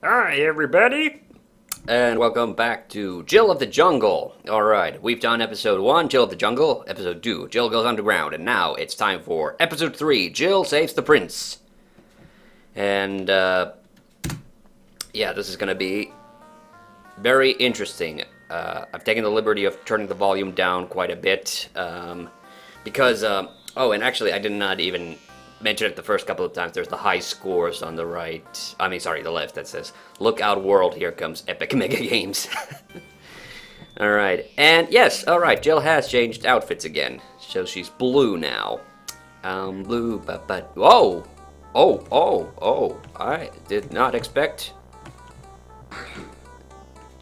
Hi, everybody, and welcome back to Jill of the Jungle. Alright, we've done episode 1, Jill of the Jungle, episode 2, Jill goes underground, and now it's time for episode 3, Jill saves the prince. And, yeah, this is gonna be very interesting. I've taken the liberty of turning the volume down quite a bit, because, oh, and actually I did not even mention it the first couple of times. There's the high scores on the right, the left, that says, look out world, here comes epic mega games. Alright, and yes, alright, Jill has changed outfits again, so she's blue now. Blue, but, whoa! Oh, I did not expect.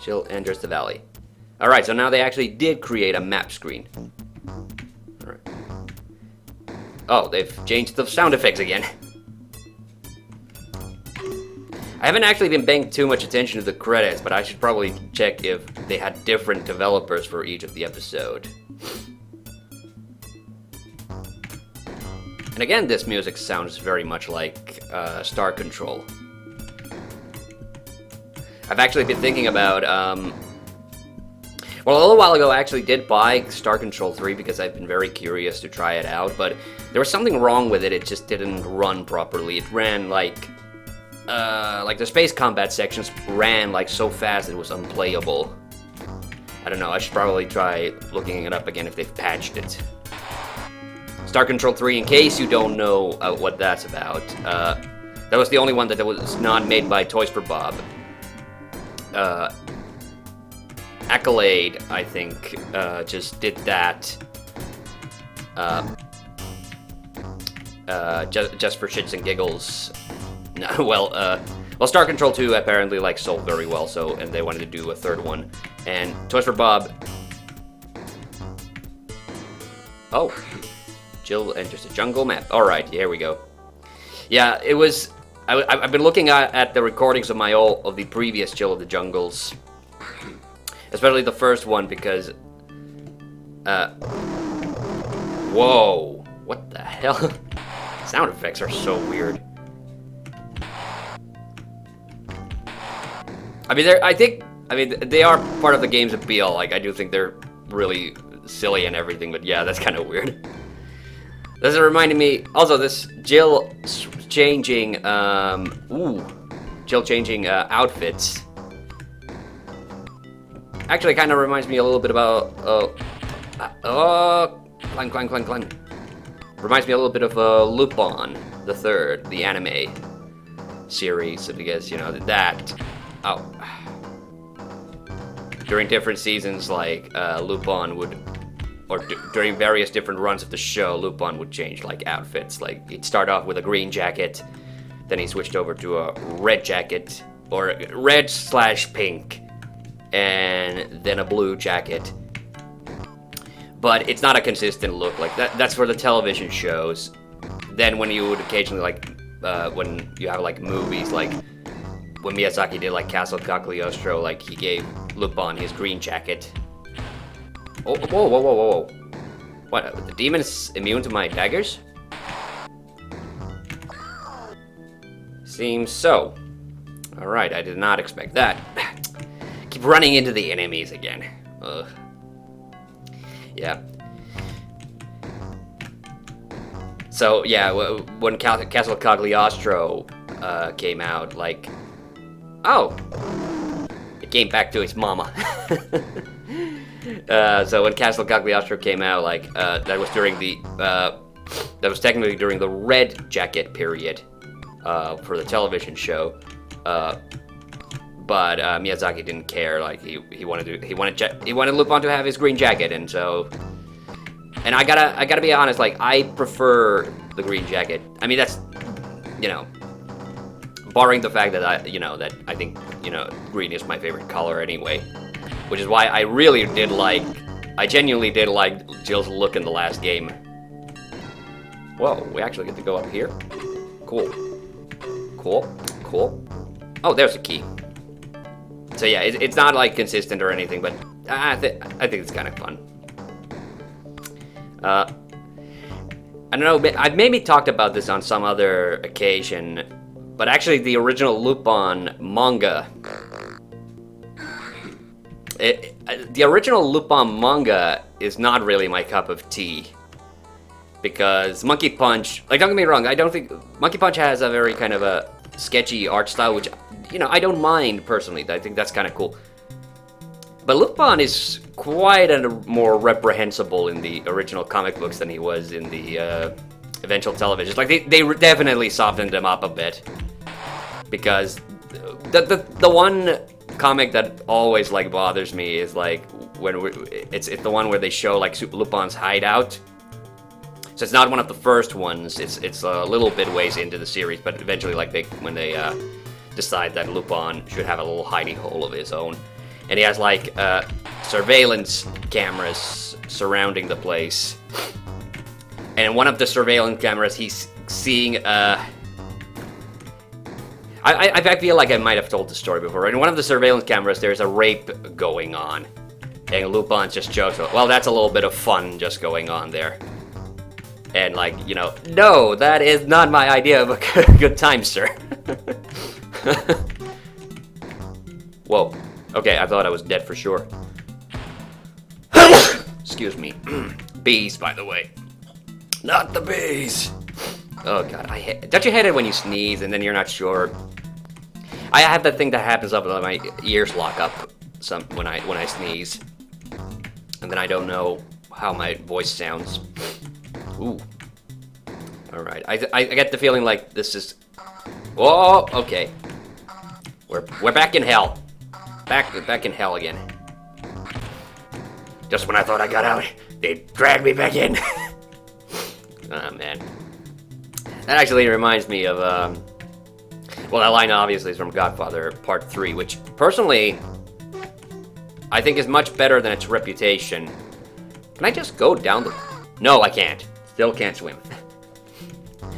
Jill enters the valley. Alright, so now they actually did create a map screen. Alright. Oh, they've changed the sound effects again. I haven't actually been paying too much attention to the credits, but I should probably check if they had different developers for each of the episode. And again, this music sounds very much like Star Control. I've actually been thinking about, well, a little while ago I actually did buy Star Control 3 because I've been very curious to try it out, but there was something wrong with it. It just didn't run properly. It ran like the space combat sections ran like so fast it was unplayable. I don't know, I should probably try looking it up again if they've patched it. Star Control 3, in case you don't know what that's about, that was the only one that was not made by Toys for Bob. Accolade, I think, just did that just for shits and giggles. No, well, Star Control 2 apparently like sold very well, so and they wanted to do a third one. And Toys for Bob. Oh, Jill enters the jungle map. All right, here we go. Yeah, it was. I've been looking at the recordings of of the previous Jill of the Jungles. Especially the first one, because, whoa, what the hell? Sound effects are so weird. I mean, they are part of the game's appeal. Like, I do think they're really silly and everything, but yeah, that's kind of weird. This is reminding me, also, this Jill changing, Jill changing, outfits. Actually, kind of reminds me a little bit about, climb. Reminds me a little bit of, Lupin, the third, the anime series, because, you know, that, during different seasons, like, Lupin would, or during various different runs of the show, Lupin would change, like, outfits. Like, he'd start off with a green jacket, then he switched over to a red jacket, or red/pink, and then a blue jacket. But it's not a consistent look. Like, that's for the television shows. Then when you would occasionally, like, when you have, like, movies, like, when Miyazaki did, like, Castle Cagliostro, like, he gave Lupin his green jacket. Oh, whoa. What, the demon's immune to my daggers? Seems so. Alright, I did not expect that. Keep running into the enemies again. Ugh. Yeah. So, yeah, when Castle Cagliostro came out, like... Oh! It came back to its mama. So when Castle Cagliostro came out, like, that was during the... that was technically during the red jacket period for the television show. But Miyazaki didn't care. Like, he wanted Lupin to have his green jacket, and so, and I gotta be honest. Like, I prefer the green jacket. I mean, that's, you know, barring the fact that I think, you know, green is my favorite color anyway, which is why I genuinely did like Jill's look in the last game. Whoa, we actually get to go up here. Cool. Oh, there's a key. So yeah, it's not like consistent or anything, but I think it's kind of fun. I don't know, I've maybe talked about this on some other occasion, But actually, the original Lupin manga... the original Lupin manga is not really my cup of tea. Because Monkey Punch... Like, don't get me wrong, I don't think... Monkey Punch has a very kind of a sketchy art style, which, you know, I don't mind, personally. I think that's kind of cool. But Lupin is quite more reprehensible in the original comic books than he was in the eventual television. Like, they definitely softened him up a bit. Because the one comic that always, like, bothers me is, like, when it's the one where they show, like, Lupin's hideout. So it's not one of the first ones. It's a little bit ways into the series, but eventually, like, when they decide that Lupin should have a little hidey hole of his own. And he has, like, surveillance cameras surrounding the place. And in one of the surveillance cameras, he's seeing, I feel like I might have told the story before. In one of the surveillance cameras, there's a rape going on. And Lupin just jokes, well, that's a little bit of fun just going on there. And, like, you know, no, that is not my idea of a good time, sir. Whoa. Okay, I thought I was dead for sure. Excuse me. Bees, by the way. Not the bees! Oh, God. Don't you hate it when you sneeze and then you're not sure? I have that thing that happens up when my ears lock up when I sneeze. And then I don't know how my voice sounds. Ooh. Alright. I get the feeling like this is... Whoa! Okay. We're back in hell. Back in hell again. Just when I thought I got out, they dragged me back in. Oh, man. That actually reminds me of, well, that line obviously is from Godfather Part 3, which, personally, I think is much better than its reputation. Can I just go down the... No, I can't. Still can't swim.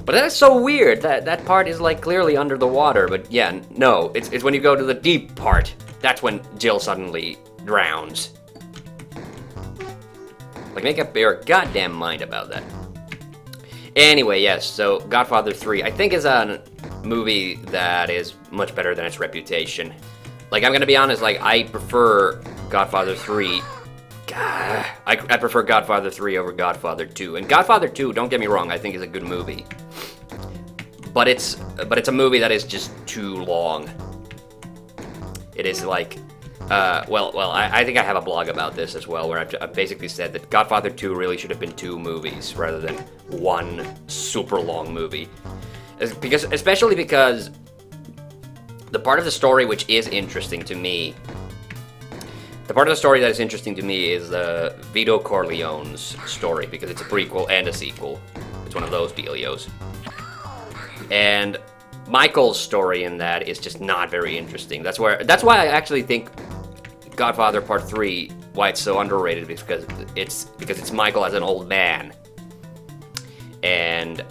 But that's so weird. That part is, like, clearly under the water, but yeah, no. It's when you go to the deep part. That's when Jill suddenly drowns. Like, make up your goddamn mind about that. Anyway, yes, so Godfather 3, I think, is a movie that is much better than its reputation. Like, I'm gonna be honest, like, I prefer Godfather 3. God, I prefer Godfather 3 over Godfather 2. And Godfather 2, don't get me wrong, I think is a good movie. But it's a movie that is just too long. It is like, I think I have a blog about this as well, where I've basically said that Godfather 2 really should have been 2 movies rather than one super long movie. Especially because the part of the story which is interesting to me, the part of the story that is interesting to me is Vito Corleone's story, because it's a prequel and a sequel. It's one of those dealios. And Michael's story in that is just not very interesting. That's why I actually think Godfather Part 3, why it's so underrated, because it's Michael as an old man. And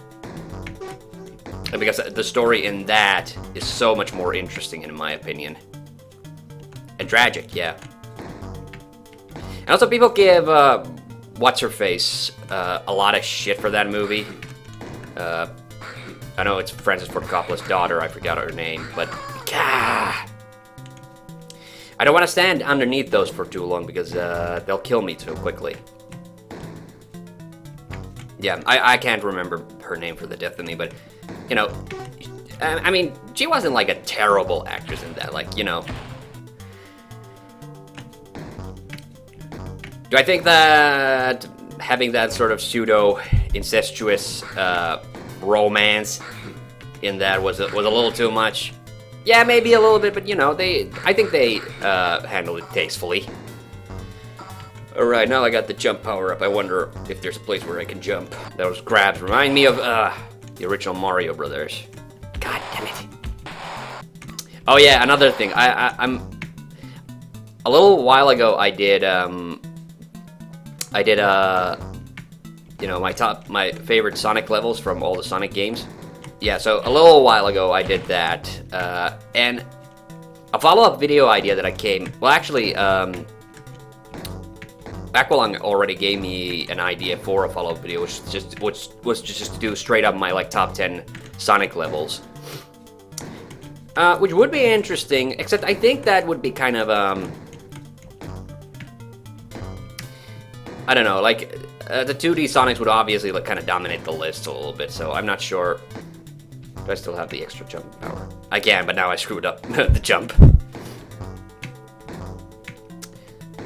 because the story in that is so much more interesting, in my opinion. And tragic, yeah. And also, people give What's-Her-Face a lot of shit for that movie. I know it's Francis Ford Coppola's daughter, I forgot her name, but... I don't want to stand underneath those for too long, because they'll kill me too quickly. Yeah, I can't remember her name for the death of me, but, you know... I mean, she wasn't, like, a terrible actress in that, like, you know... Do I think that having that sort of pseudo-incestuous romance in that was a little too much? Yeah, maybe a little bit, but you know, I think they handled it tastefully. Alright, now I got the jump power up. I wonder if there's a place where I can jump. Those grabs remind me of the original Mario Brothers. God damn it. Oh yeah, another thing. I'm a little while ago I did you know, my favorite Sonic levels from all the Sonic games. Yeah, so a little while ago I did that, and a follow-up video idea that I came... Well, actually, Aqualung already gave me an idea for a follow-up video, which was just to do straight up my, like, top 10 Sonic levels. Which would be interesting, except I think that would be kind of, I don't know, like, the 2D Sonics would obviously, like, kind of dominate the list a little bit, so I'm not sure. Do I still have the extra jump power? I can, but now I screwed up the jump.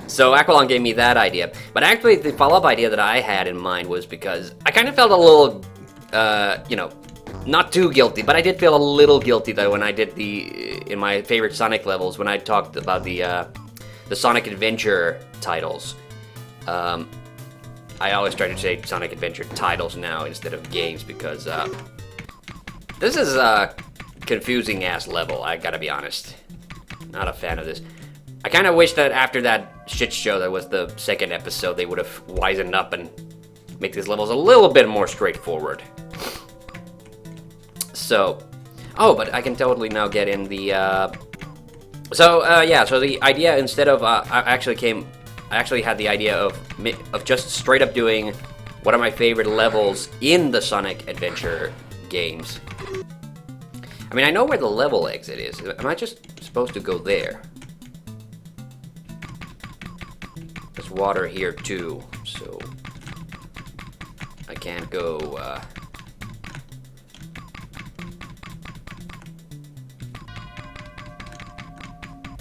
So Aqualung gave me that idea, but actually the follow-up idea that I had in mind was because I kind of felt a little, you know, not too guilty, but I did feel a little guilty that when I did in my favorite Sonic levels, when I talked about the Sonic Adventure titles, I always try to say Sonic Adventure titles now instead of games because this is a confusing-ass level, I gotta be honest. Not a fan of this. I kind of wish that after that shit show that was the second episode, they would have wisened up and make these levels a little bit more straightforward. So, oh, but I can totally now get in the, yeah, so the idea instead of, I actually had the idea of just straight up doing one of my favorite levels in the Sonic Adventure games. I mean, I know where the level exit is. Am I just supposed to go there? There's water here too, so I can't go,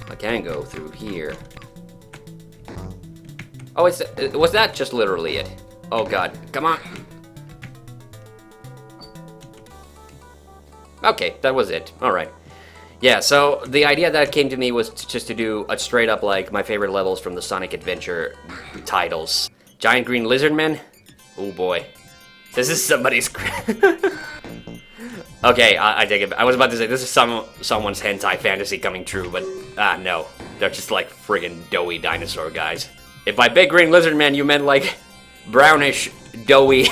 I can go through here. Oh, was that just literally it? Oh god, come on. Okay, that was it. Alright. Yeah, so the idea that came to me was just to do a straight up, like, my favorite levels from the Sonic Adventure titles. Giant Green Lizard Men? Oh boy. This is somebody's... Okay, I take it. I was about to say, this is someone's hentai fantasy coming true, but, no. They're just, like, friggin' doughy dinosaur guys. If by big green lizard man you meant, like, brownish, doughy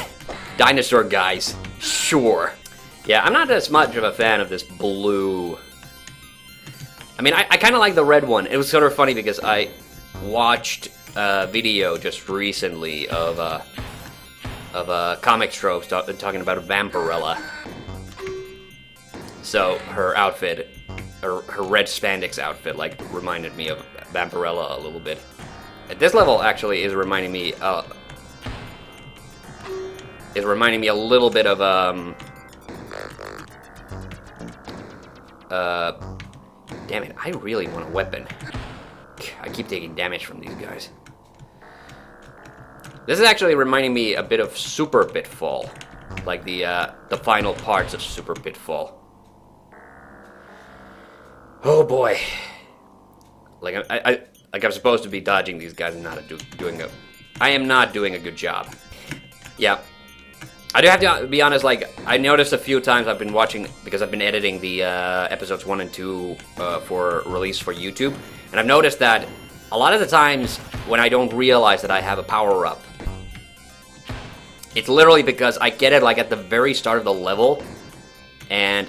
dinosaur guys, sure. Yeah, I'm not as much of a fan of this blue... I mean, I kind of like the red one. It was sort of funny because I watched a video just recently of comic tropes talking about Vampirella. So her outfit, her red spandex outfit, like, reminded me of Vampirella a little bit. This level actually is reminding me a little bit of damn it, I really want a weapon. I keep taking damage from these guys. This is actually reminding me a bit of Super Pitfall, like the final parts of Super Pitfall. Oh boy. Like I'm supposed to be dodging these guys and not doing a... I am not doing a good job. Yeah. I do have to be honest, like, I noticed a few times I've been watching, because I've been editing the episodes 1 and 2 for release for YouTube, and I've noticed that a lot of the times when I don't realize that I have a power-up, it's literally because I get it, like, at the very start of the level, and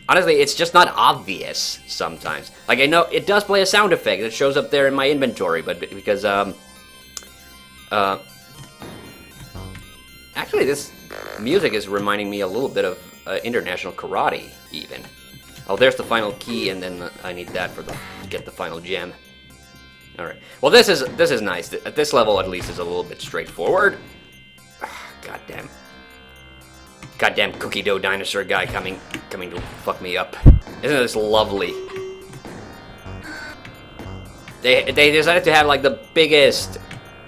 honestly, it's just not obvious sometimes. Like, I know it does play a sound effect that shows up there in my inventory, but because, actually, this music is reminding me a little bit of International Karate, even. Oh, there's the final key, and then I need that to get the final gem. Alright. Well, this is nice. At this level, at least, is a little bit straightforward. Goddamn. Goddamn cookie dough dinosaur guy coming to fuck me up. Isn't this lovely? They decided to have, like, the biggest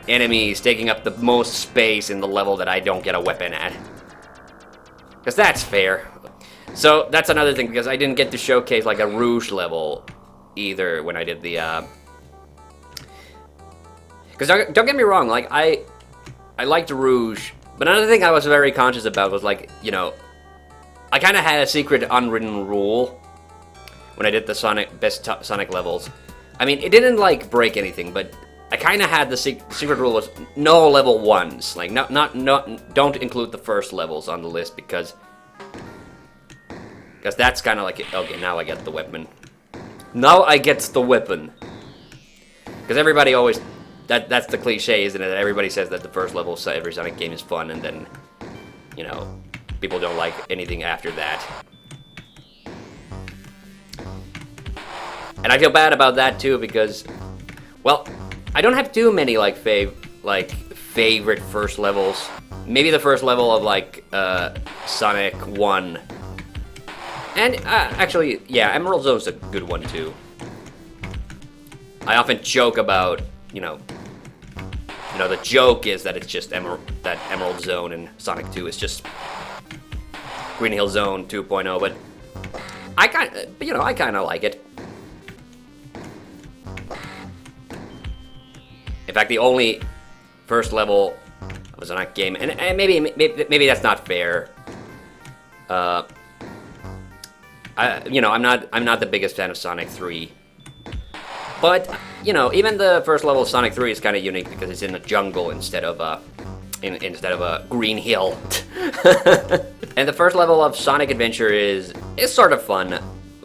enemies taking up the most space in the level that I don't get a weapon at. Because that's fair. So, that's another thing, because I didn't get to showcase, like, a Rouge level either when I did the, Because don't get me wrong, like, I liked Rouge, but another thing I was very conscious about was, like, you know, I kind of had a secret unwritten rule when I did the best Sonic levels. I mean, it didn't, like, break anything, but I kind of had the secret rule was no level 1s. Like, don't include the first levels on the list because that's kind of like, okay, now I get the weapon. Now I get the weapon. Because everybody always, that's the cliche, isn't it? Everybody says that the first level of every Sonic game is fun, and then, you know, people don't like anything after that. And I feel bad about that too because, well, I don't have too many like favorite first levels. Maybe the first level of like Sonic 1. And actually, yeah, Emerald Zone's a good one too. I often joke about, the joke is that it's just that Emerald Zone and Sonic 2 is just Green Hill Zone 2.0, but I kind of like it. In fact, the only first level of a Sonic game, and maybe that's not fair. I'm not the biggest fan of Sonic 3. But, even the first level of Sonic 3 is kind of unique because it's in a jungle instead of a Green Hill. And the first level of Sonic Adventure is sort of fun,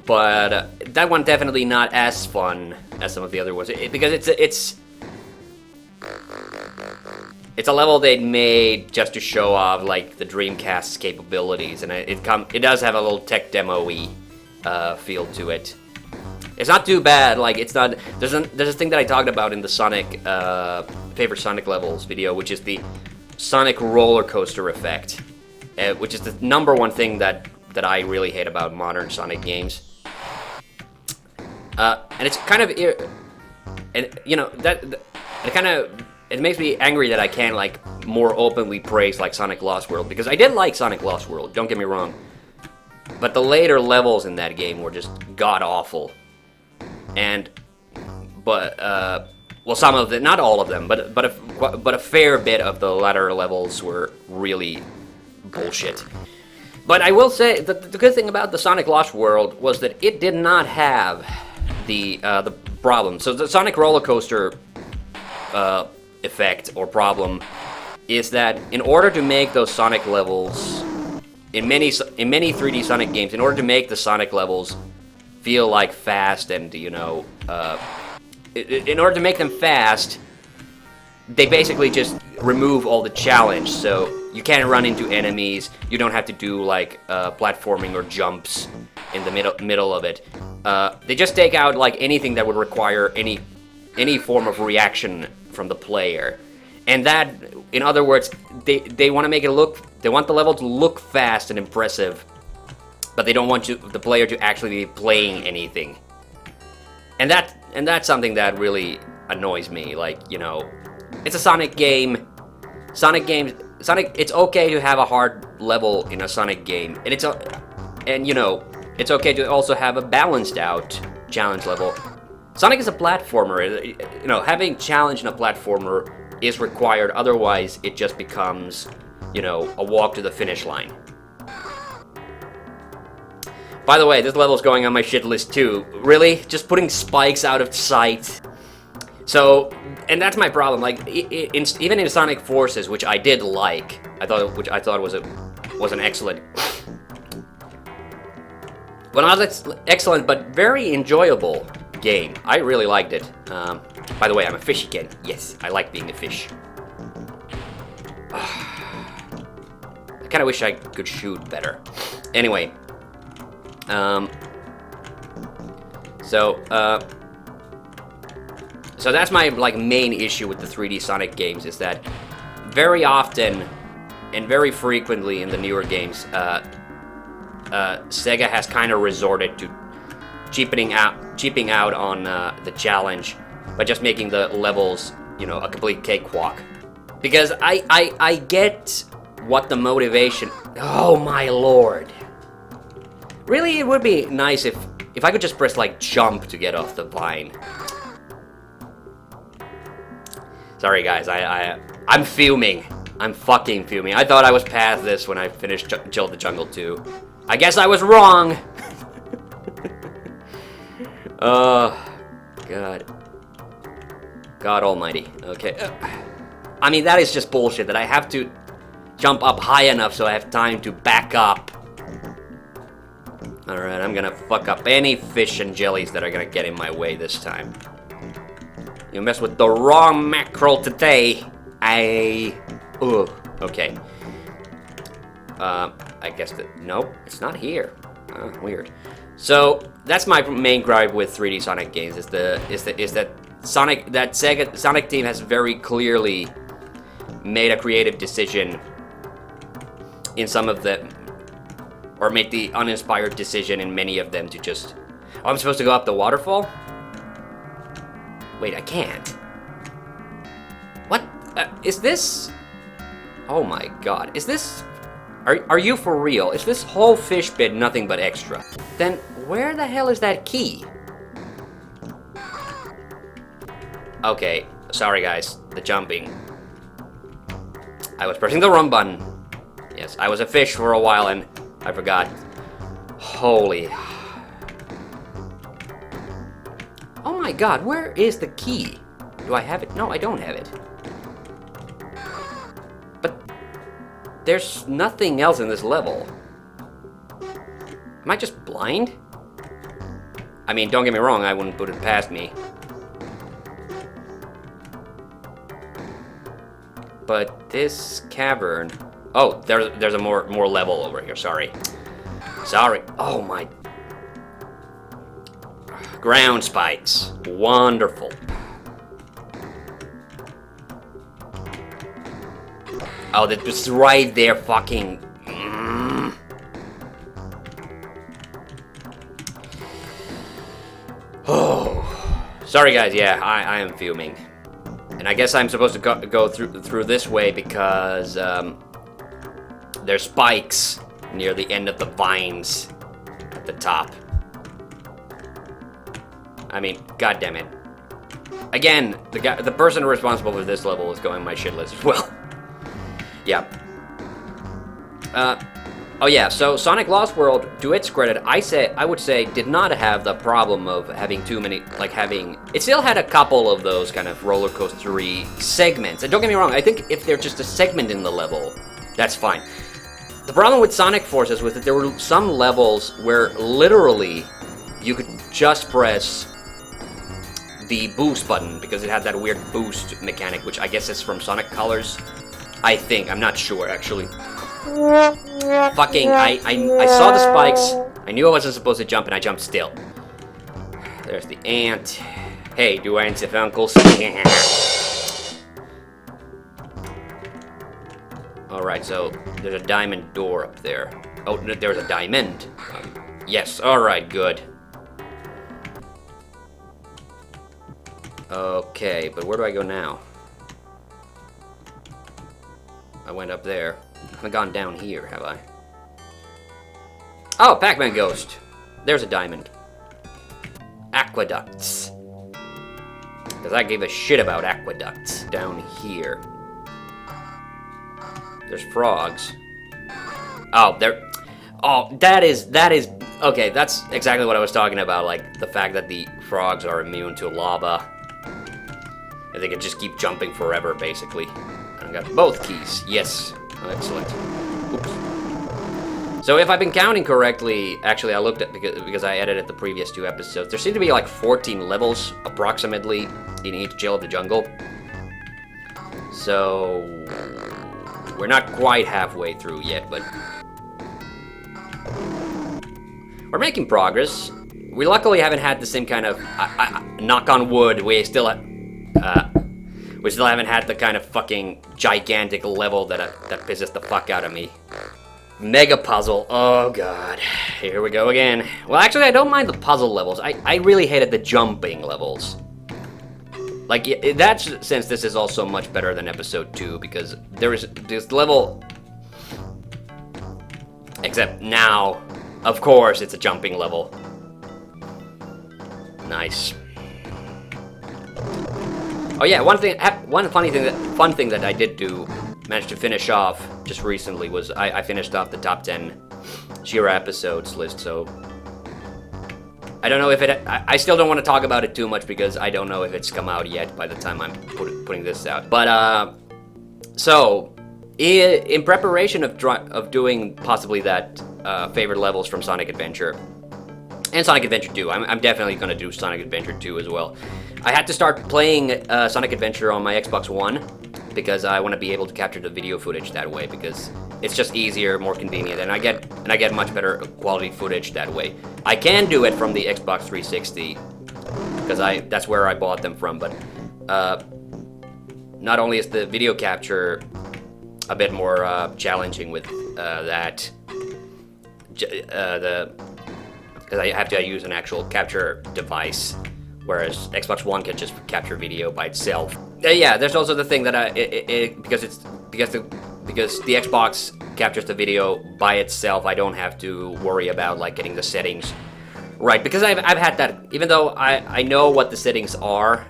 but that one definitely not as fun as some of the other ones because it's a level they made just to show off like the Dreamcast's capabilities, and it does have a little tech demo-y feel to it. It's not too bad. Like it's not. There's a thing that I talked about in the Sonic favorite Sonic levels video, which is the Sonic roller coaster effect, which is the number one thing that I really hate about modern Sonic games. And it's kind of, it makes me angry that I can't like more openly praise like Sonic Lost World, because I did like Sonic Lost World. Don't get me wrong, but the later levels in that game were just god awful. Well, some of them, not all of them, but a fair bit of the latter levels were really bullshit. But I will say that the good thing about the Sonic Lost World was that it did not have the problem. So the Sonic roller coaster effect or problem is that in order to make those Sonic levels in many 3D Sonic games, in order to make the Sonic levels feel like fast and in order to make them fast, they basically just remove all the challenge. So you can't run into enemies. You don't have to do like platforming or jumps in the middle of it. They just take out like anything that would require any form of reaction from the player. And that, in other words, they want to make it look. They want the level to look fast and impressive, but they don't want the player to actually be playing anything. And that's something that really annoys me. Like, it's a Sonic game. Sonic, it's okay to have a hard level in a Sonic game, and it's okay to also have a balanced out challenge level. Sonic is a platformer. Having challenge in a platformer is required. Otherwise, it just becomes, a walk to the finish line. By the way, this level's going on my shit list too. Really? Just putting spikes out of sight. So, and that's my problem. Like, even in Sonic Forces, which I did like, I thought was an excellent, well, not excellent, but very enjoyable game. I really liked it. By the way, I'm a fish again. Yes, I like being a fish. I kind of wish I could shoot better. Anyway. So that's my main issue with the 3D Sonic games, is that very often and very frequently in the newer games, Sega has kind of resorted to cheaping out on the challenge by just making the levels, a complete cakewalk. Because I get what the motivation. Oh my lord. Really, it would be nice if I could just press jump to get off the vine. Sorry guys, I'm fuming. I'm fucking fuming. I thought I was past this when I finished Jill of the Jungle 2. I guess I was wrong. Oh, God almighty. Okay. I mean, that is just bullshit that I have to jump up high enough so I have time to back up. Alright, I'm gonna fuck up any fish and jellies that are gonna get in my way this time. You mess with the wrong mackerel today. Ugh. Okay. I guess that... Nope, it's not here. Weird. So that's my main gripe with 3D Sonic games is that Sonic team has very clearly made a creative decision in some of them, or made the uninspired decision in many of them to just. Oh, I'm supposed to go up the waterfall? Wait, I can't. What? Is this? Oh my god. Is this? Are you for real? Is this whole fish bit nothing but extra? Then where the hell is that key? Okay, sorry guys. The jumping. I was pressing the wrong button. Yes, I was a fish for a while and I forgot. Holy. Oh my god, where is the key? Do I have it? No, I don't have it. But there's nothing else in this level. Am I just blind? I mean, don't get me wrong, I wouldn't put it past me. But this cavern... Oh, there's a more level over here, sorry. Sorry. Oh my... Ground spikes. Wonderful. Oh, that was right there, fucking... Oh. Sorry guys, yeah, I am fuming. And I guess I'm supposed to go through this way because there's spikes near the end of the vines at the top. I mean, god damn it. Again, the person responsible for this level is going my shit list as well. Yeah. Oh yeah, so Sonic Lost World, to its credit, I would say did not have the problem of having too many, like having, it still had a couple of those kind of roller coastery segments. And don't get me wrong, I think if they're just a segment in the level, that's fine. The problem with Sonic Forces was that there were some levels where literally you could just press the boost button because it had that weird boost mechanic, which I guess is from Sonic Colors. I think, I'm not sure actually. Fucking, I saw the spikes, I knew I wasn't supposed to jump, and I jumped still. There's the ant. Hey, do ants have uncles? Alright, so there's a diamond door up there. Oh, there's a diamond. Yes, alright, good. Okay, but where do I go now? I went up there. I haven't gone down here, have I? Oh, Pac-Man Ghost. There's a diamond. Aqueducts. Because I gave a shit about aqueducts. Down here. There's frogs. Oh, there... Oh, that is... Okay, that's exactly what I was talking about. Like, the fact that the frogs are immune to lava. And they can just keep jumping forever, basically. I got both keys. Yes. Excellent. Oops. So if I've been counting correctly, actually I looked at, because I edited the previous 2 episodes, there seem to be like 14 levels, approximately, in each Jill of the Jungle. So... we're not quite halfway through yet, but... we're making progress. We luckily haven't had the same kind of... knock on wood, we still haven't had the kind of fucking gigantic level that pisses the fuck out of me. Mega puzzle. Oh god. Here we go again. Well, actually, I don't mind the puzzle levels. I really hated the jumping levels. Like, in that sense, this is also much better than episode 2, because there is this level... except now, of course, it's a jumping level. Nice. Oh yeah, one fun thing that I did do, managed to finish off just recently was I finished off the top 10 She-Ra episodes list, so I don't know if it, I still don't want to talk about it too much because I don't know if it's come out yet by the time I'm putting this out. But, so, in preparation of doing possibly that favorite levels from Sonic Adventure, and Sonic Adventure 2, I'm definitely going to do Sonic Adventure 2 as well. I had to start playing Sonic Adventure on my Xbox One because I want to be able to capture the video footage that way, because it's just easier, more convenient, and I get much better quality footage that way. I can do it from the Xbox 360 because that's where I bought them from, but not only is the video capture a bit more challenging with that, because I have to use an actual capture device, whereas Xbox One can just capture video by itself. Yeah, there's also the thing that because the Xbox captures the video by itself, I don't have to worry about like getting the settings right, because I've had that. Even though I know what the settings are,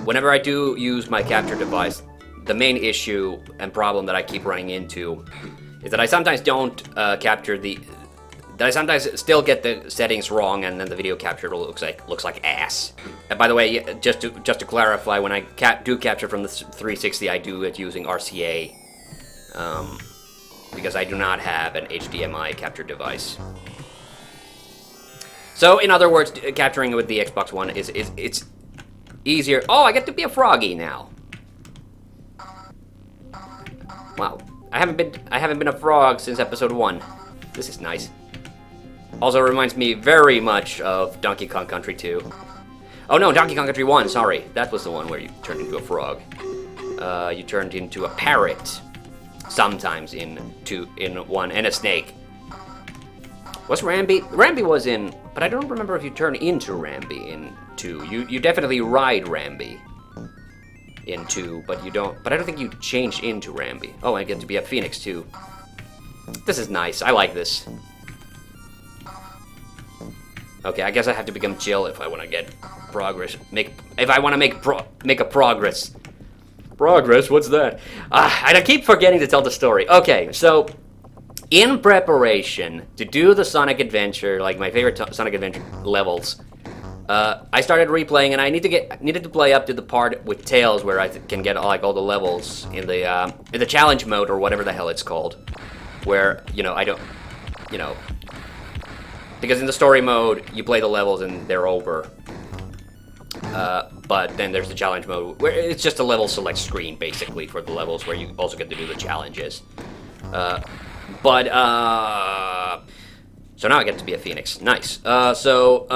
whenever I do use my capture device, the main issue and problem that I keep running into is that I sometimes don't that I sometimes still get the settings wrong, and then the video capture looks like ass. And by the way, just to clarify, when I do capture from the 360, I do it using RCA, because I do not have an HDMI capture device. So, in other words, capturing with the Xbox One it's easier. Oh, I get to be a froggy now. Wow, I haven't been a frog since episode 1. This is nice. Also reminds me very much of Donkey Kong Country 2. Oh no, Donkey Kong Country 1, sorry. That was the one where you turned into a frog. You turned into a parrot sometimes in 1, and a snake. Was Rambi? Rambi was in, but I don't remember if you turn into Rambi in 2. You definitely ride Rambi in 2, but I don't think you change into Rambi. Oh, I get to be a phoenix too. This is nice. I like this. Okay, I guess I have to become Jill if I want to get progress. If I want to make a progress. Progress? What's that? I keep forgetting to tell the story. Okay, so in preparation to do the Sonic Adventure, like my favorite Sonic Adventure levels, I started replaying, and I needed to play up to the part with Tails where I can get like all the levels in the challenge mode or whatever the hell it's called, where because in the story mode, you play the levels and they're over. But then there's the challenge mode, where it's just a level select screen, basically, for the levels where you also get to do the challenges. So now I get to be a phoenix. Nice. So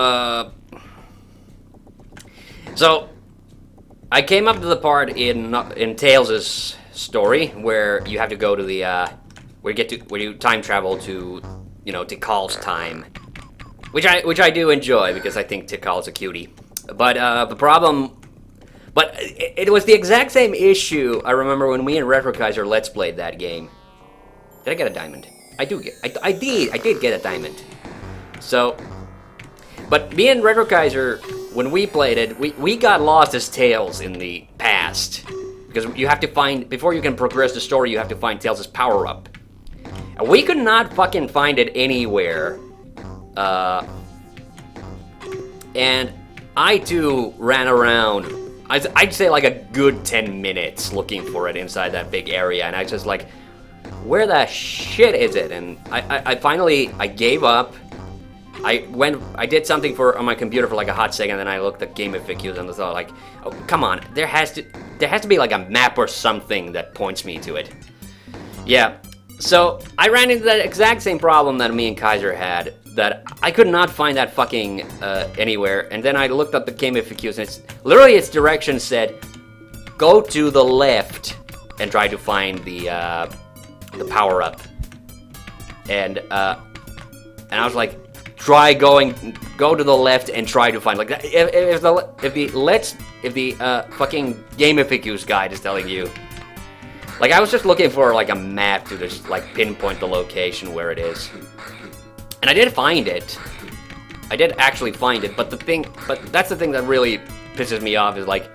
I came up to the part in Tails' story where you have to go to the where you time travel to Tikal's time. Which I do enjoy, because I think Tikal's a cutie. But the problem... But it was the exact same issue I remember when me and Retrokaiser Let's played that game. Did I get a diamond? I did get a diamond. So... But me and Retrokaiser, when we played it, we got lost as Tails in the past. Because you have to find... Before you can progress the story, you have to find Tails' power-up. And we could not fucking find it anywhere. And I too ran around, I'd say like a good 10 minutes looking for it inside that big area, and I was just like, where the shit is it? And I finally gave up. I did something on my computer for like a hot second, and then I looked at Game FAQs and I thought like, oh come on, there has to be like a map or something that points me to it. Yeah. So I ran into that exact same problem that me and Kaiser had, that I could not find that fucking anywhere. And then I looked up the game FAQs, and its direction said, go to the left and try to find the power up. And I was like, go to the left and try to find, like, if the fucking game FAQs guide is telling you. Like, I was just looking for, like, a map to just, like, pinpoint the location where it is. And I did find it. I did actually find it, but that's the thing that really pisses me off, is, like,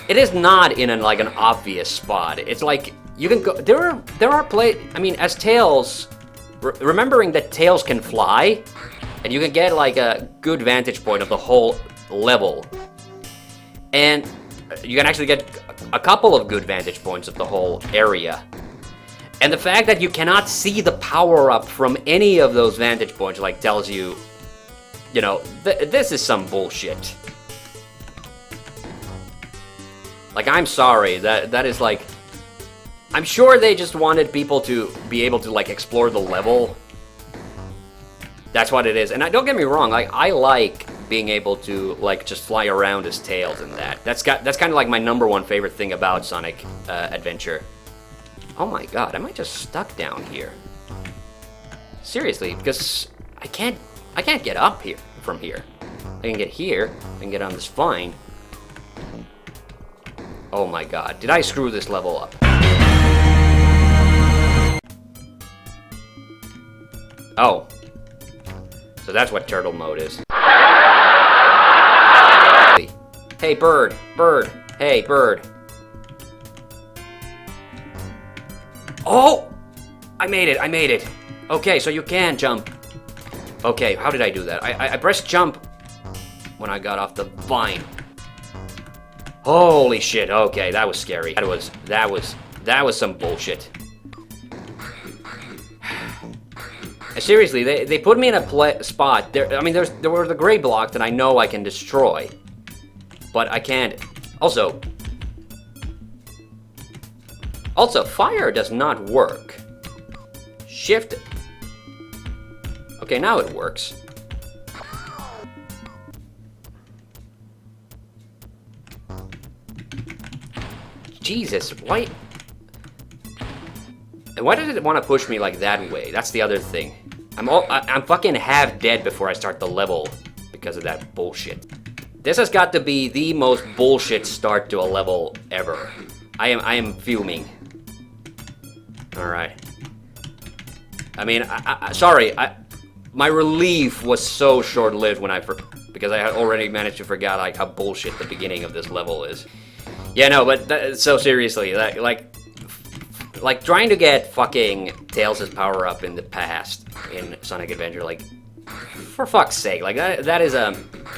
it is not in, like, an obvious spot. It's like, you can go, there are I mean, as Tails, remembering that Tails can fly, and you can get, like, a good vantage point of the whole level. And you can actually get a couple of good vantage points of the whole area. And the fact that you cannot see the power-up from any of those vantage points, like, tells you, this is some bullshit. Like, I'm sorry, that is like... I'm sure they just wanted people to be able to, like, explore the level. That's what it is. And don't get me wrong, like, I like being able to, like, just fly around as Tails and that. That's kind of like my #1 favorite thing about Sonic Adventure. Oh my god, am I just stuck down here? Seriously, because I can't get up here from here. I can get here, I can get on this vine. Oh my god, did I screw this level up? Oh. So that's what turtle mode is. Hey, bird, bird, hey, bird. Oh! I made it. Okay, so you can jump. Okay, how did I do that? I pressed jump when I got off the vine. Holy shit, okay, that was scary. That was some bullshit. Seriously, they put me in a spot. There were the gray blocks that I know I can destroy, but I can't. Also, fire does not work. Shift. Okay, now it works. Jesus, why? Why did it want to push me like that way? That's the other thing. I'm fucking half dead before I start the level because of that bullshit. This has got to be the most bullshit start to a level ever. I am fuming. All right. I mean, sorry. My relief was so short-lived when because I had already managed to forget like how bullshit the beginning of this level is. Yeah, no, but so seriously, like trying to get fucking Tails' power up in the past in Sonic Adventure, like, for fuck's sake, like that is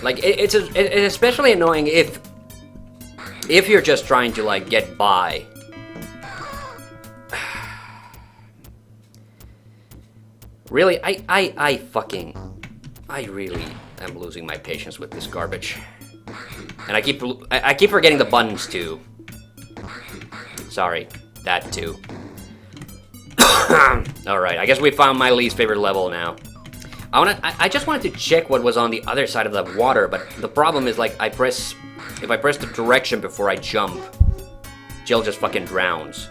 like it's especially annoying if you're just trying to like get by. Really, I really am losing my patience with this garbage, and I keep forgetting the buttons too. Sorry. That too. Alright, I guess we found my least favorite level now. I just wanted to check what was on the other side of the water, but the problem is, like, if I press the direction before I jump, Jill just fucking drowns.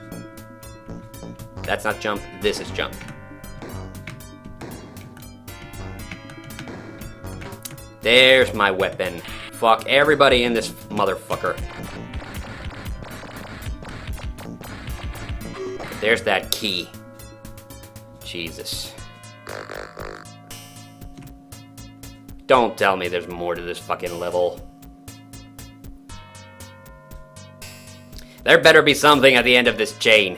That's not jump, this is jump. There's my weapon. Fuck everybody in this motherfucker. There's that key. Jesus. Don't tell me there's more to this fucking level. There better be something at the end of this chain.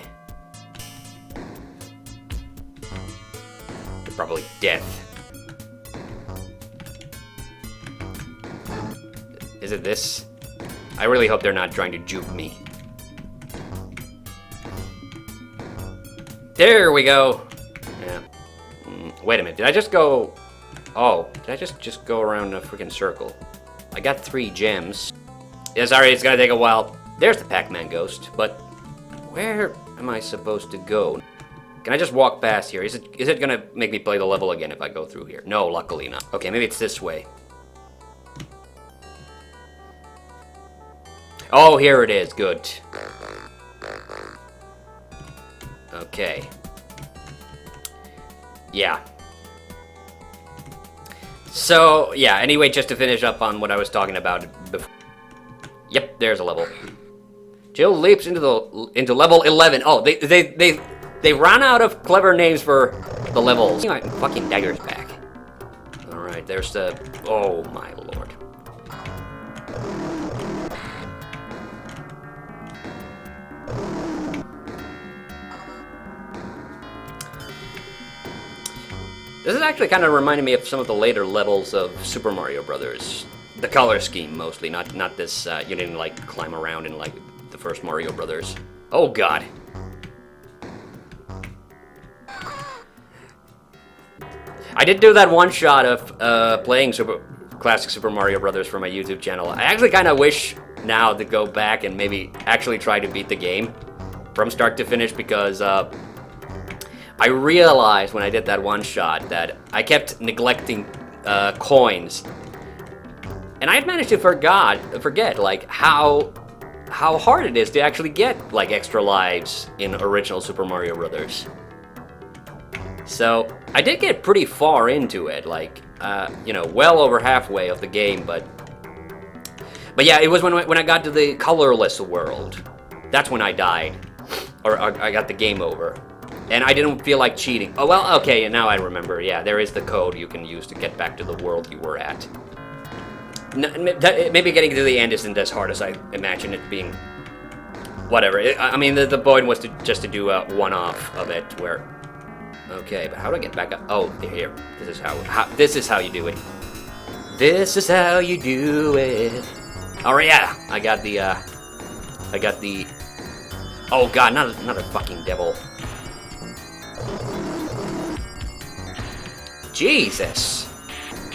Probably death. Is it this? I really hope they're not trying to juke me. There we go. Yeah. Wait a minute. Did I just go? Oh, did I just go around a freaking circle? I got 3 gems. Yeah, sorry, it's gonna take a while. There's the Pac-Man ghost, but where am I supposed to go? Can I just walk past here? Is it gonna make me play the level again if I go through here? No, luckily not. Okay, maybe it's this way. Oh, here it is. Good. Okay. Yeah. So, yeah, anyway, just to finish up on what I was talking about before. Yep, there's a level. Jill leaps into level 11. Oh, they ran out of clever names for the levels. My fucking dagger's back. Alright, there's the... Oh, my lord. This is actually kind of reminding me of some of the later levels of Super Mario Brothers. The color scheme, mostly, not this, you didn't, like, climb around in, like, the first Mario Brothers. Oh, God. I did do that one shot of, playing classic Super Mario Brothers for my YouTube channel. I actually kind of wish now to go back and maybe actually try to beat the game. from start to finish because I realized when I did that one shot that I kept neglecting coins, and I had managed to forget like how hard it is to actually get like extra lives in original Super Mario Brothers. So I did get pretty far into it, like you know, well over halfway of the game, but yeah, it was when I got to the colorless world. That's when I died, or I got the game over. And I didn't feel like cheating. Oh, well, okay, now I remember. Yeah, there is the code you can use to get back to the world you were at. Maybe getting to the end isn't as hard as I imagine it being. Whatever. I mean, the point was just to do a one-off of it, where... Okay, but how do I get back up? Oh, here. This is how you do it. This is how you do it. Alright, yeah. I got the... Oh, God, not a fucking devil. Jesus!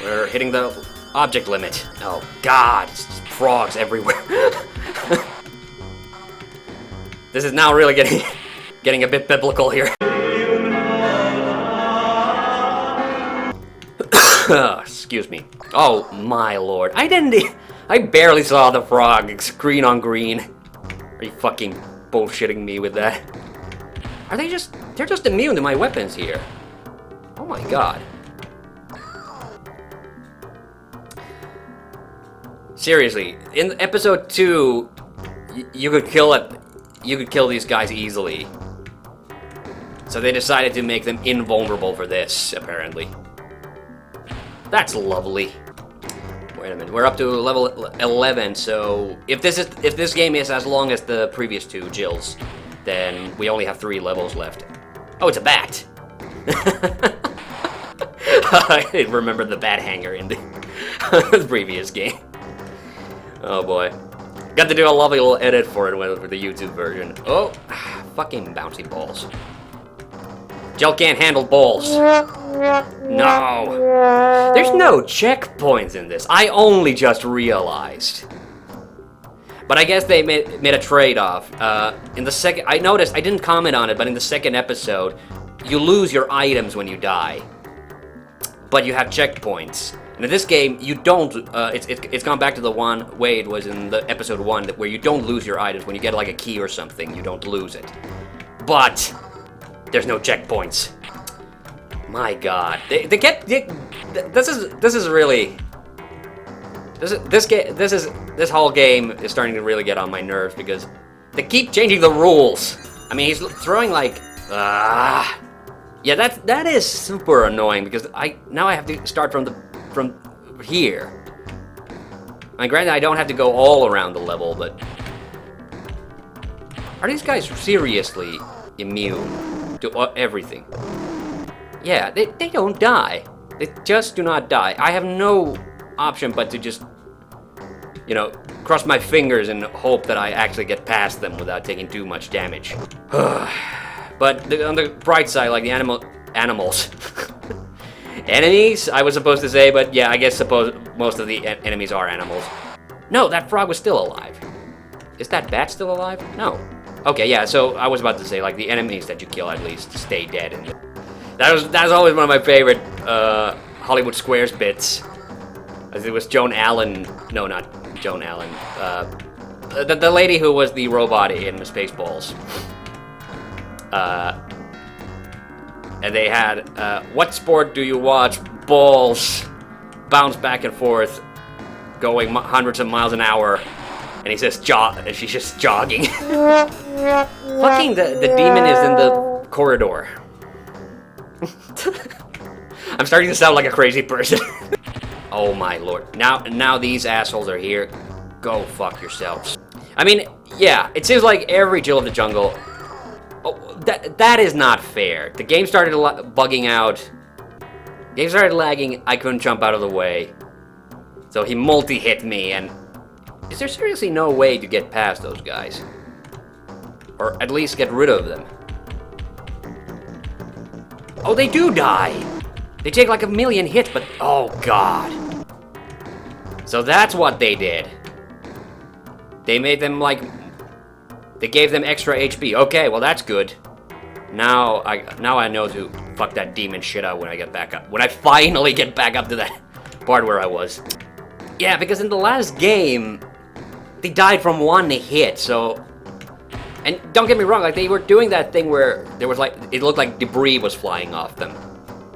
We're hitting the object limit. Oh God, it's just frogs everywhere. This is now really getting a bit biblical here. Excuse me. Oh my lord. I barely saw the frog green on green. Are you fucking bullshitting me with that? They're just immune to my weapons here. Oh my god. Seriously, in episode 2, you could kill these guys easily. So they decided to make them invulnerable for this, apparently. That's lovely. Wait a minute, we're up to level 11, so if this game is as long as the previous two Jill's, then we only have 3 levels left. Oh, it's a bat! I remember the bat hanger in the previous game. Oh boy. Got to do a lovely little edit for it with the YouTube version. Oh, fucking bouncy balls. Jill can't handle balls. No. There's no checkpoints in this. I only just realized. But I guess they made a trade-off. In the second, I noticed, I didn't comment on it, but in the second episode, you lose your items when you die. But you have checkpoints. And in this game, you don't, it's gone back to the one way it was in the episode 1, where you don't lose your items. When you get like a key or something, you don't lose it. But there's no checkpoints. My god. This whole game is starting to really get on my nerves because they keep changing the rules. I mean, he's throwing like, yeah, that is super annoying because now I have to start from here. I mean, granted, I don't have to go all around the level, but are these guys seriously immune to everything? Yeah, they don't die. They just do not die. I have no option but to just, you know, cross my fingers and hope that I actually get past them without taking too much damage. But on the bright side, like the animals. Enemies, I was supposed to say, but yeah, I guess most of the enemies are animals. No, that frog was still alive. Is that bat still alive? No. Okay, yeah, so I was about to say, like, the enemies that you kill at least stay dead. And that was always one of my favorite Hollywood Squares bits. As it was Joan Allen, no, not Joan Allen. The lady who was the robot in Spaceballs. And they had, what sport do you watch? Balls bounce back and forth, going hundreds of miles an hour. And he says, and she's just jogging. Fucking the demon is in the corridor. I'm starting to sound like a crazy person. Oh my lord. Now these assholes are here. Go fuck yourselves. I mean, yeah, it seems like every Jill of the Jungle... Oh, that is not fair. The game started bugging out. Game started lagging, I couldn't jump out of the way. So he multi-hit me, and... Is there seriously no way to get past those guys? Or at least get rid of them? Oh, they do die! They take like 1,000,000 hits, but... Oh, God. So that's what they did. They made them, like... They gave them extra HP. Okay, well that's good. Now I know to fuck that demon shit out when I get back up. When I finally get back up to that part where I was. Yeah, because in the last game, they died from one hit, so... And don't get me wrong, like, they were doing that thing where there was, like, it looked like debris was flying off them.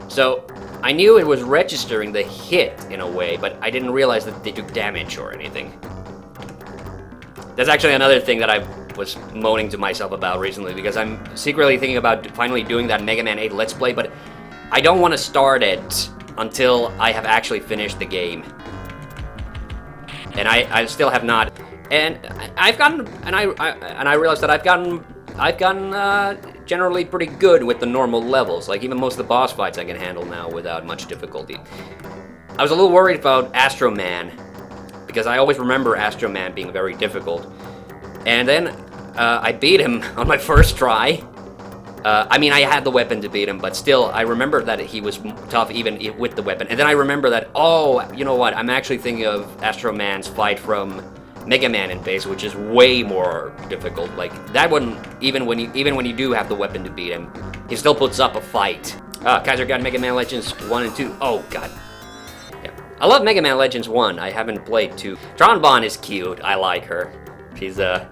So, I knew it was registering the hit in a way, but I didn't realize that they took damage or anything. That's actually another thing that I was moaning to myself about recently, because I'm secretly thinking about finally doing that Mega Man 8 Let's Play, but I don't want to start it until I have actually finished the game. And I still have not. And I've gotten, and I realized that I've gotten generally pretty good with the normal levels. Like even most of the boss fights I can handle now without much difficulty. I was a little worried about Astro Man, because I always remember Astro Man being very difficult. And then I beat him on my first try. I mean, I had the weapon to beat him, but still, I remember that he was tough even with the weapon. And then I remember that, oh, you know what, I'm actually thinking of Astro Man's fight from Mega Man in base, which is way more difficult. Like, that one, even when you do have the weapon to beat him, he still puts up a fight. Kaiser got Mega Man Legends 1 and 2. Oh, God. Yeah. I love Mega Man Legends 1. I haven't played 2. Tronbon is cute. I like her. She's a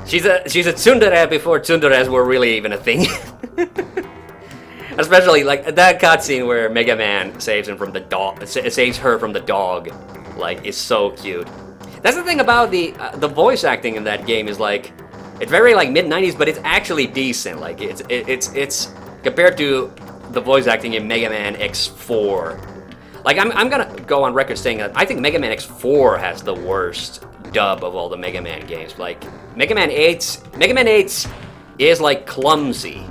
tsundere before tsunderes were really even a thing. Especially like that cutscene where Mega Man saves him from the dog, saves her from the dog, like is so cute. That's the thing about the voice acting in that game is like it's very like mid-90s, but it's actually decent. Like it's compared to the voice acting in Mega Man X4. Like I'm gonna go on record saying that I think Mega Man X4 has the worst dub of all the Mega Man games. Like Mega Man 8 is like clumsy.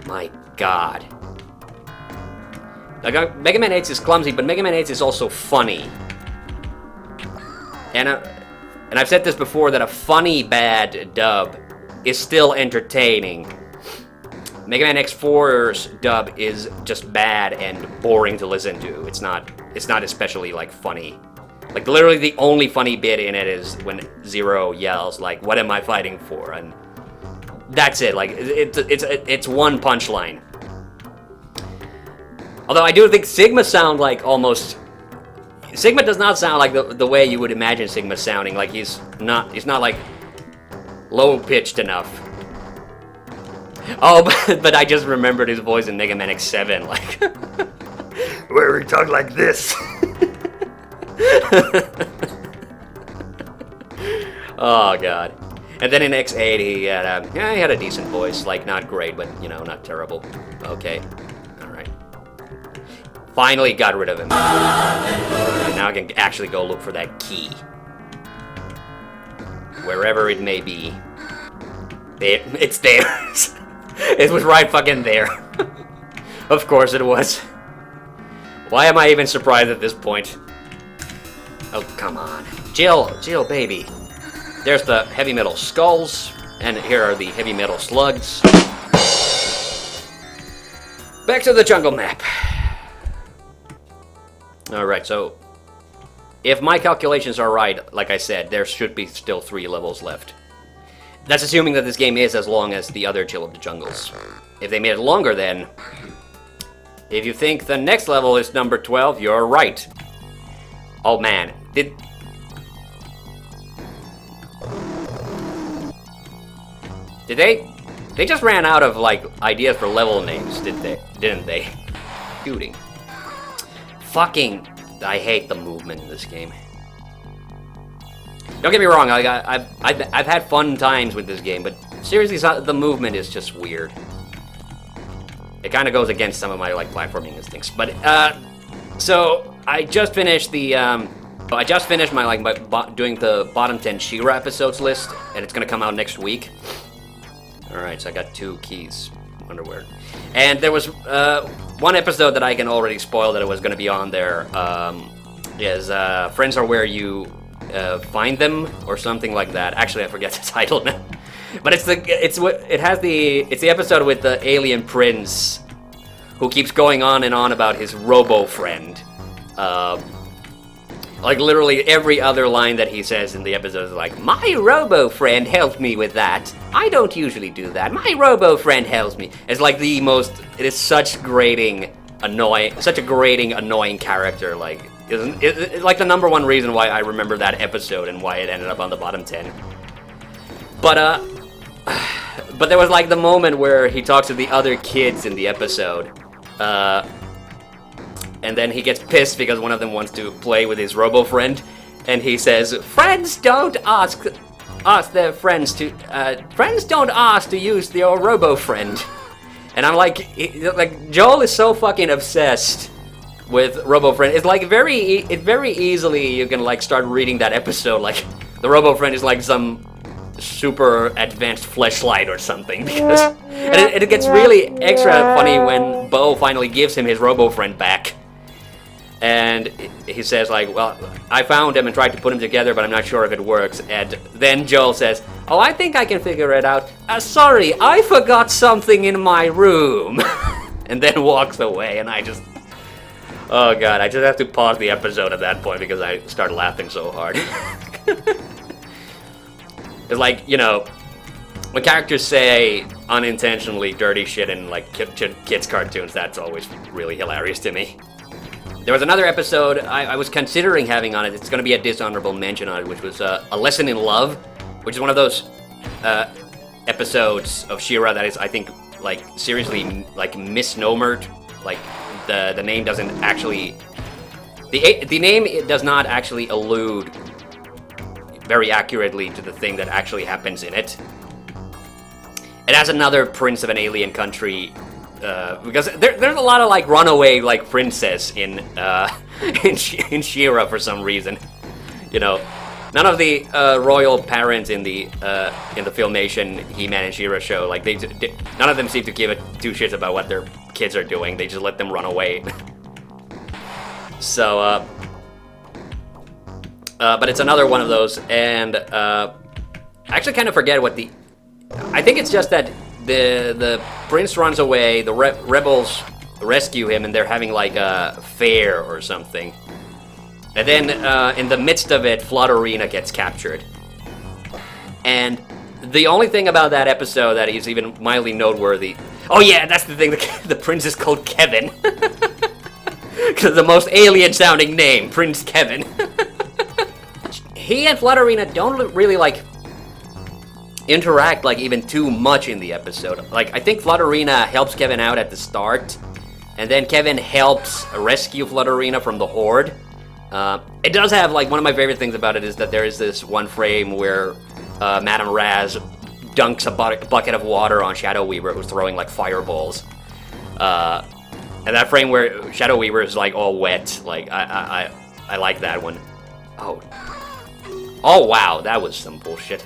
My God. Like Mega Man 8 is clumsy, but Mega Man 8 is also funny. And I've said this before that a funny bad dub is still entertaining. Mega Man X4's dub is just bad and boring to listen to. It's not especially like funny. Like literally the only funny bit in it is when Zero yells like, "What am I fighting for?" And that's it. Like it's one punchline. Although I do think Sigma sound like almost. Sigma does not sound like the way you would imagine Sigma sounding. Like he's not like low pitched enough. Oh, but I just remembered his voice in Mega Man X7, like where he talked like this. Oh God. And then in X8 he had a decent voice, like not great, but you know, not terrible. Okay. Alright. Finally got rid of him. Right, now I can actually go look for that key. Wherever it may be. It's there. It was right fucking there. Of course it was. Why am I even surprised at this point? Oh, come on. Jill, baby. There's the heavy metal skulls, and here are the heavy metal slugs. Back to the jungle map. Alright, so if my calculations are right, like I said, there should be still 3 levels left. That's assuming that this game is as long as the other Jill of the Jungles. If they made it longer, then... If you think the next level is number 12, you're right. Oh man, Did they just ran out of, like, ideas for level names, didn't they? Shooting. Fucking... I hate the movement in this game. Don't get me wrong, like, I've had fun times with this game, but seriously, the movement is just weird. It kind of goes against some of my, like, platforming instincts. But, so, I just finished the, doing the bottom 10 She-Ra episodes list, and it's gonna come out next week. Alright, so I got 2 keys. Wonder where. And there was, one episode that I can already spoil that it was gonna be on there, is, Friends Are Where You... find them or something like that. Actually, I forget the title now. But it's the episode with the alien prince who keeps going on and on about his robo friend. Like, literally every other line that he says in the episode is like, my robo-friend helped me with that. I don't usually do that. My robo-friend helps me. It's like the most... It is such grating, annoying... Such a grating, annoying character. Like, it's like the number one reason why I remember that episode and why it ended up on the bottom 10. But there was like the moment where he talks to the other kids in the episode. And then he gets pissed because one of them wants to play with his robo-friend. And he says, friends don't ask their friends to... friends don't ask to use your robo-friend. And I'm like, Joel is so fucking obsessed with robo-friend. It's like very easily you can like start reading that episode like the robo-friend is like some super advanced fleshlight or something. Because and it gets really extra funny when Bo finally gives him his robo-friend back. And he says like, well, I found him and tried to put him together, but I'm not sure if it works. And then Joel says, oh, I think I can figure it out. Sorry, I forgot something in my room. And then walks away, and I just... Oh god, I just have to pause the episode at that point because I start laughing so hard. It's like, you know, when characters say unintentionally dirty shit in like kids' cartoons, that's always really hilarious to me. There was another episode I was considering having on it. It's going to be a dishonorable mention on it, which was A Lesson in Love, which is one of those episodes of She-Ra that is, I think, like seriously like misnomered. Like the name doesn't actually the name does not actually allude very accurately to the thing that actually happens in it. It has another prince of an alien country. Because there's a lot of like runaway like princess in She-Ra for some reason, you know. None of the royal parents in the Filmation He-Man and She-Ra show, like none of them seem to give it two shits about what their kids are doing. They just let them run away. So, but it's another one of those, and I actually kind of forget what the. I think it's just that. The prince runs away, the rebels rescue him, and they're having like a fair or something. And then in the midst of it, Flutterina gets captured. And the only thing about that episode that is even mildly noteworthy... Oh yeah, that's the thing, the prince is called Kevin. Because the most alien-sounding name, Prince Kevin. He and Flutterina don't really like... interact like even too much in the episode. Like I think Flutterina helps Kevin out at the start, and then Kevin helps rescue Flutterina from the Horde. It does have like one of my favorite things about it is that there is this one frame where Madame Raz dunks a bucket of water on Shadow Weaver who's throwing like fireballs. And that frame where Shadow Weaver is like all wet, like I like that one. Oh wow, that was some bullshit.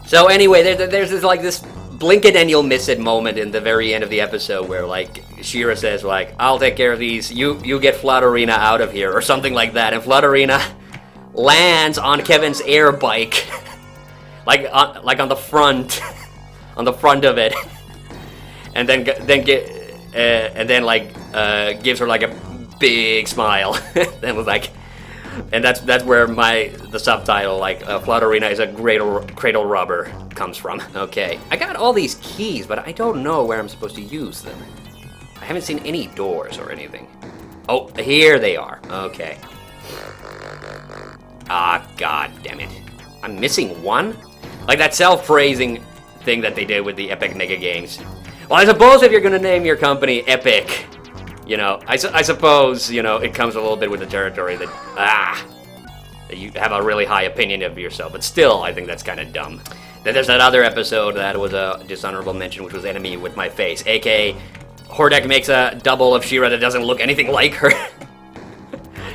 So anyway, there's this like this blink it and you'll miss it moment in the very end of the episode where like She-Ra says like, I'll take care of these, you get Flutterina out of here or something like that, and Flutterina lands on Kevin's air bike, like on the front, on the front of it, and then gives her like a big smile, and was like. And that's where the subtitle, like, Flutterina is a cradle rubber, comes from. Okay. I got all these keys, but I don't know where I'm supposed to use them. I haven't seen any doors or anything. Oh, here they are. Okay. Ah, god damn it. I'm missing one? Like that self-praising thing that they did with the Epic Mega Games. Well, I suppose if you're gonna name your company Epic... You know, I suppose, you know, it comes a little bit with the territory that you have a really high opinion of yourself, but still, I think that's kind of dumb. Then there's that other episode that was a dishonorable mention, which was Enemy with My Face, aka Hordak makes a double of She-Ra that doesn't look anything like her.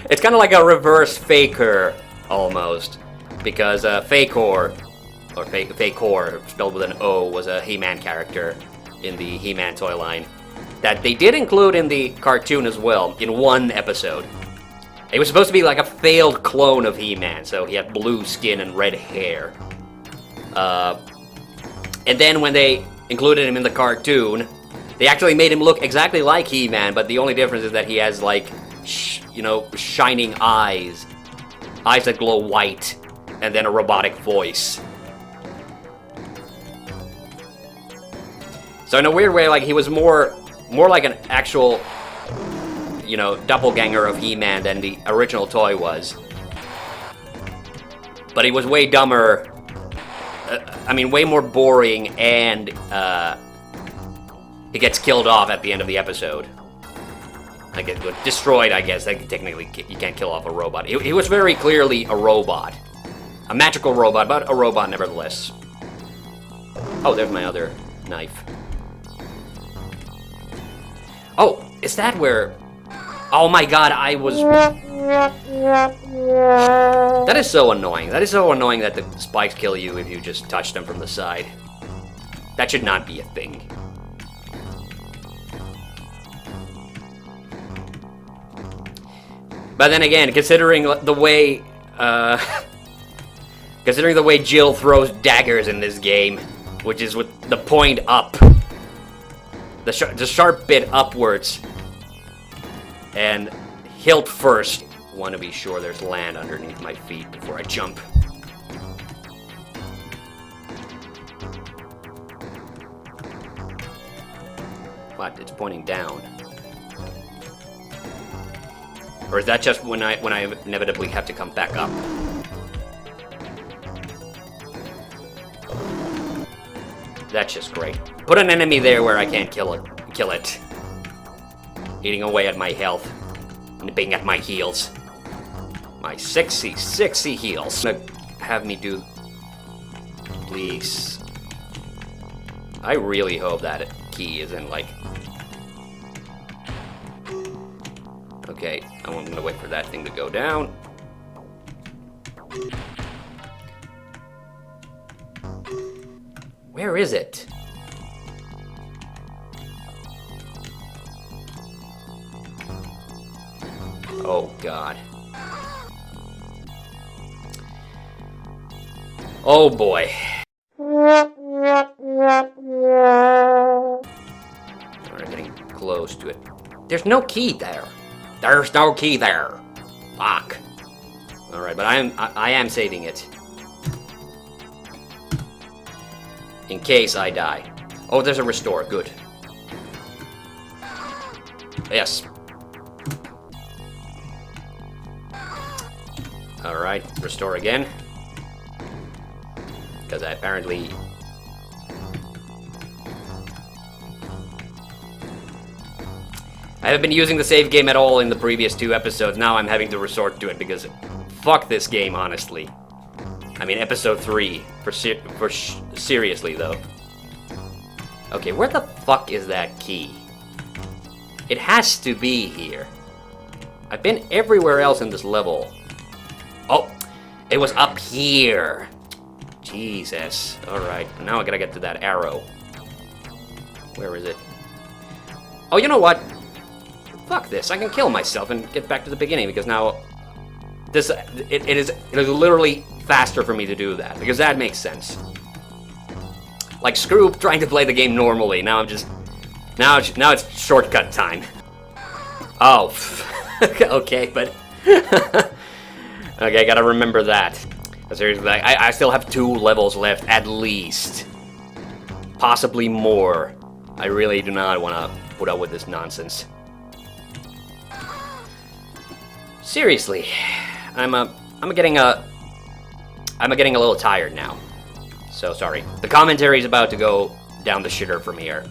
It's kind of like a reverse Faker, almost, because Fakor, or Fakor, spelled with an O, was a He-Man character in the He-Man toy line. That they did include in the cartoon as well, in one episode. It was supposed to be like a failed clone of He-Man, so he had blue skin and red hair. And then when they included him in the cartoon, they actually made him look exactly like He-Man, but the only difference is that he has like you know, shining eyes. Eyes that glow white. And then a robotic voice. So in a weird way, like, he was more like an actual, you know, doppelganger of He-Man than the original toy was. But he was way dumber. I mean, way more boring, and he gets killed off at the end of the episode. Like, it was destroyed, I guess. Like, technically, you can't kill off a robot. He was very clearly a robot. A magical robot, but a robot nevertheless. Oh, there's my other knife. Oh, is that where... Oh my god, I was... That is so annoying. That is so annoying that the spikes kill you if you just touch them from the side. That should not be a thing. But then again, considering the way... considering the way Jill throws daggers in this game, which is with the point up. The sharp bit upwards. And hilt first. Want to be sure there's land underneath my feet before I jump. What? It's pointing down. Or is that just when I inevitably have to come back up? That's just great. Put an enemy there where I can't kill it. Eating away at my health. Nipping at my heels. My sexy, sexy heels. Have me do... Please. I really hope that key isn't like... Okay, I'm gonna wait for that thing to go down. Where is it? Oh, God. Oh, boy. We're getting close to it. There's no key there. There's no key there. Fuck. Alright, but I am saving it. In case I die. Oh, there's a restore. Good. Yes. Alright, restore again. Because I apparently... I haven't been using the save game at all in the previous 2 episodes. Now I'm having to resort to it because... Fuck this game, honestly. I mean, episode 3. Seriously, though. Okay, where the fuck is that key? It has to be here. I've been everywhere else in this level. Oh, it was up here. Jesus. Alright, now I gotta get to that arrow. Where is it? Oh, you know what? Fuck this. I can kill myself and get back to the beginning because now... It is literally faster for me to do that, because that makes sense. Like, screw trying to play the game normally. Now I'm just... Now it's shortcut time. Oh. Okay, but... Okay, gotta remember that. Seriously, I still have 2 levels left, at least. Possibly more. I really do not want to put up with this nonsense. Seriously. I'm getting a little tired now. So sorry. The commentary's about to go down the shitter from here.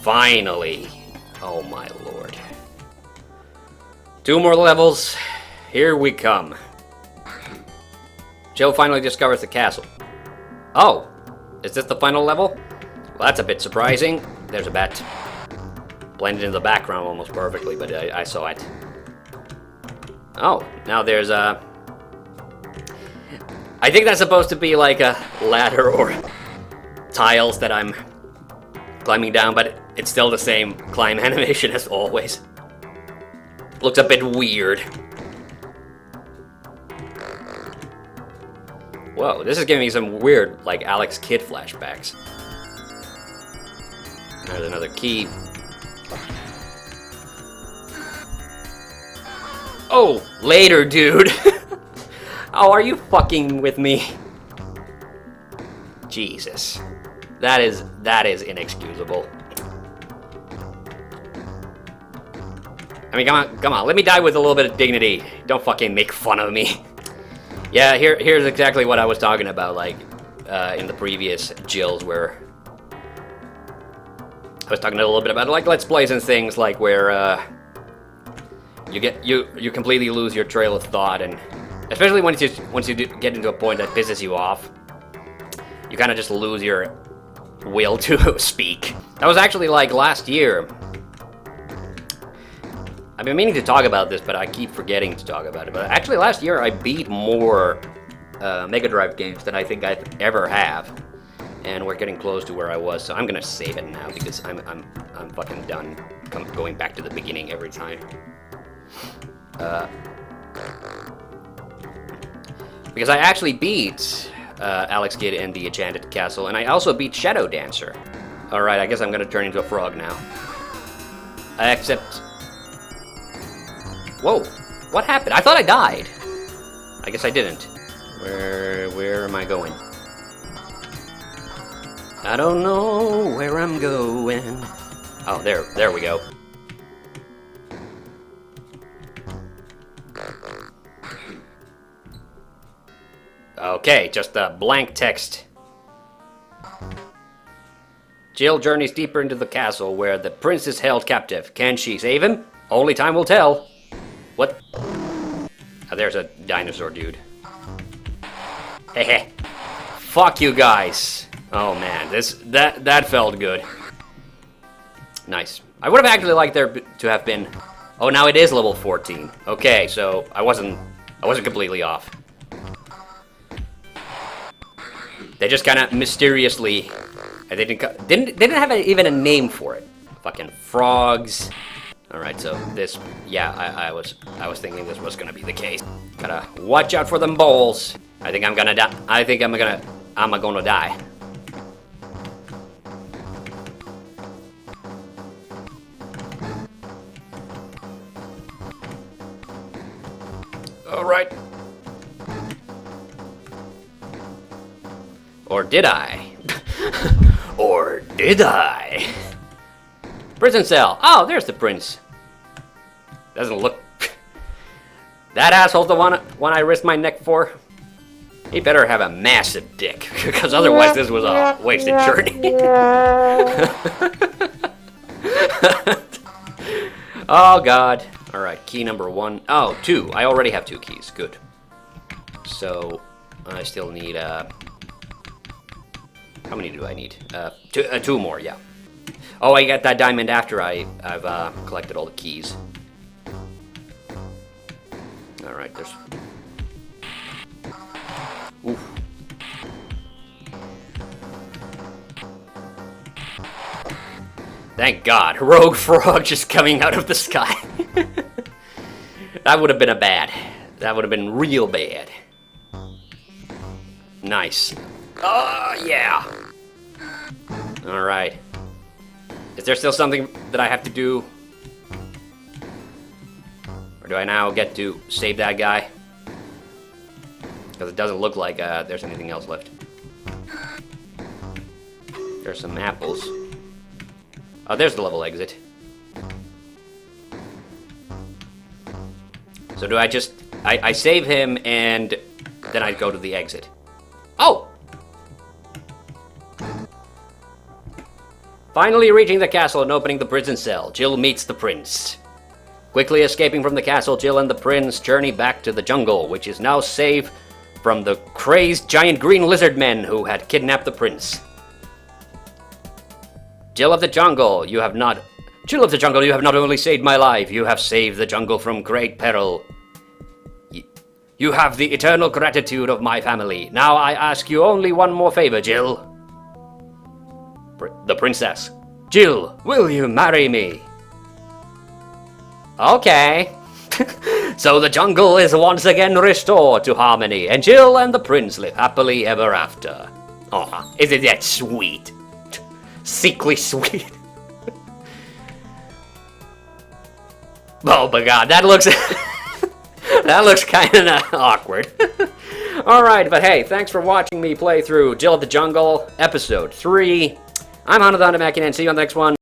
Finally. Oh my lord. 2 more levels. Here we come. Jill finally discovers the castle. Oh. Is this the final level? Well, that's a bit surprising. There's a bat. Blended in the background almost perfectly, but I saw it. Oh, now there's a... I think that's supposed to be like a ladder or tiles that I'm climbing down, but it's still the same climb animation as always. Looks a bit weird. Whoa, this is giving me some weird, like, Alex Kidd flashbacks. There's another key. Oh, later, dude. Oh, are you fucking with me? Jesus. That is inexcusable. I mean, come on, let me die with a little bit of dignity. Don't fucking make fun of me. Yeah, here's exactly what I was talking about, like, in the previous Jills, where I was talking a little bit about, like, Let's Plays and things, like, where, you completely lose your trail of thought, and especially once you get into a point that pisses you off, you kind of just lose your will to speak. That was actually, like, last year. I've been meaning to talk about this, but I keep forgetting to talk about it. But actually, last year I beat more Mega Drive games than I think I ever have, and we're getting close to where I was. So I'm gonna save it now because I'm fucking done going back to the beginning every time. Because I actually beat Alex Kidd in the Enchanted Castle, and I also beat Shadow Dancer. All right, I guess I'm gonna turn into a frog now. Except. Whoa, what happened? I thought I died. I guess I didn't. Where am I going? I don't know where I'm going. Oh, there we go. Okay, just a blank text. Jill journeys deeper into the castle where the prince is held captive. Can she save him? Only time will tell. What? Oh, there's a dinosaur dude. Hehe. Fuck you guys. Oh man, that felt good. Nice. I would have actually liked there to have been. Oh, now it is level 14. Okay, so I wasn't completely off. They just kind of mysteriously. They didn't have even a name for it. Fucking frogs. All right, so this, yeah, I was thinking this was gonna be the case. Gotta watch out for them bowls. I think I'm gonna die. I'm gonna die. All right. Or did I? Or did I? Prison cell. Oh, there's the prince. Doesn't look... That asshole's the one I risked my neck for. He better have a massive dick, because otherwise this was a wasted journey. Oh, God. Alright, key number 1. Oh, 2. I already have 2 keys. Good. So, I still need, How many do I need? 2 more, yeah. Oh, I got that diamond after I've collected all the keys. Alright, there's... Oof. Thank God, rogue frog just coming out of the sky. That would have been that would have been real bad. Nice. Oh, yeah. Alright. Is there still something that I have to do? Or do I now get to save that guy? Because it doesn't look like there's anything else left. There's some apples. Oh, there's the level exit. So do I just... I save him and then I go to the exit. Oh! Finally reaching the castle and opening the prison cell, Jill meets the prince. Quickly escaping from the castle, Jill and the prince journey back to the jungle, which is now safe from the crazed giant green lizard men who had kidnapped the prince. Jill of the jungle, you have not only saved my life, you have saved the jungle from great peril. You have the eternal gratitude of my family. Now I ask you only one more favor, Jill. The princess. Jill, will you marry me? Okay. So the jungle is once again restored to harmony, and Jill and the prince live happily ever after. Aw, isn't that sweet? Sickly sweet. Oh my god, that looks... that looks kind of awkward. Alright, but hey, thanks for watching me play through Jill of the Jungle, Episode 3. I'm TheHande, and see you on the next one.